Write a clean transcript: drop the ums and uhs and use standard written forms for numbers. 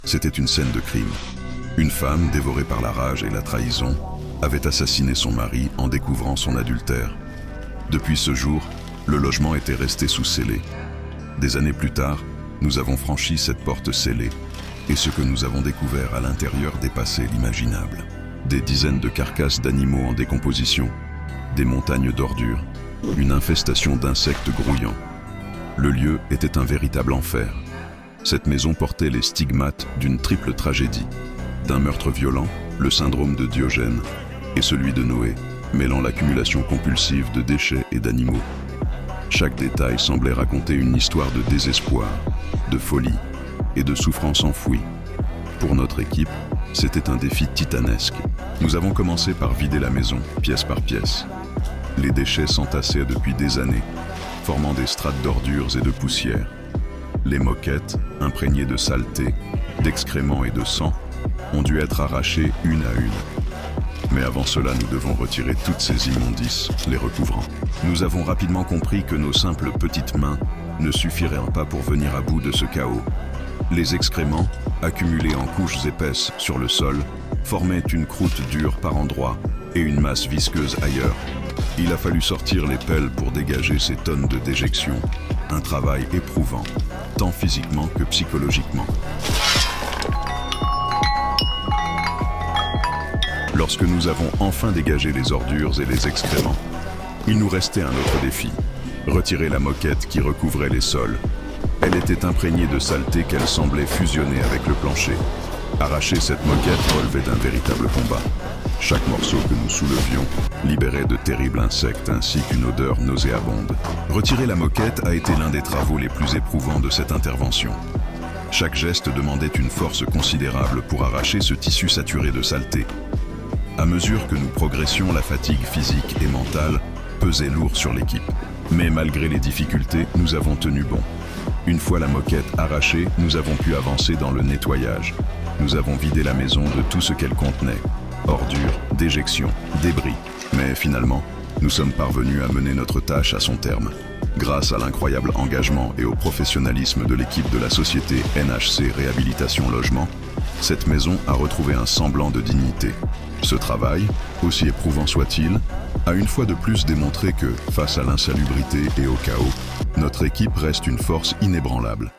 C'était une scène de crime. Une femme, dévorée par la rage et la trahison, avait assassiné son mari en découvrant son adultère. Depuis ce jour, le logement était resté sous scellé. Des années plus tard, nous avons franchi cette porte scellée, et ce que nous avons découvert à l'intérieur dépassait l'imaginable. Des dizaines de carcasses d'animaux en décomposition, des montagnes d'ordures, une infestation d'insectes grouillants. Le lieu était un véritable enfer. Cette maison portait les stigmates d'une triple tragédie, d'un meurtre violent, le syndrome de Diogène, et celui de Noé, mêlant l'accumulation compulsive de déchets et d'animaux. Chaque détail semblait raconter une histoire de désespoir, de folie et de souffrance enfouie. Pour notre équipe, c'était un défi titanesque. Nous avons commencé par vider la maison, pièce par pièce. Les déchets s'entassaient depuis des années, formant des strates d'ordures et de poussière. Les moquettes, imprégnées de saleté, d'excréments et de sang, ont dû être arrachées une à une. Mais avant cela, nous devons retirer toutes ces immondices, les recouvrant. Nous avons rapidement compris que nos simples petites mains ne suffiraient pas pour venir à bout de ce chaos. Les excréments, accumulés en couches épaisses sur le sol, formaient une croûte dure par endroits et une masse visqueuse ailleurs. Il a fallu sortir les pelles pour dégager ces tonnes de déjections, un travail éprouvant, tant physiquement que psychologiquement. Lorsque nous avons enfin dégagé les ordures et les excréments, il nous restait un autre défi, retirer la moquette qui recouvrait les sols. Elle était imprégnée de saleté qu'elle semblait fusionner avec le plancher. Arracher cette moquette relevait d'un véritable combat. Chaque morceau que nous soulevions libérait de terribles insectes ainsi qu'une odeur nauséabonde. Retirer la moquette a été l'un des travaux les plus éprouvants de cette intervention. Chaque geste demandait une force considérable pour arracher ce tissu saturé de saleté. À mesure que nous progressions, la fatigue physique et mentale pesait lourd sur l'équipe. Mais malgré les difficultés, nous avons tenu bon. Une fois la moquette arrachée, nous avons pu avancer dans le nettoyage. Nous avons vidé la maison de tout ce qu'elle contenait. Ordures, déjections, débris. Mais finalement, nous sommes parvenus à mener notre tâche à son terme. Grâce à l'incroyable engagement et au professionnalisme de l'équipe de la société NHC Réhabilitation Logement, cette maison a retrouvé un semblant de dignité. Ce travail, aussi éprouvant soit-il, a une fois de plus démontré que, face à l'insalubrité et au chaos, notre équipe reste une force inébranlable.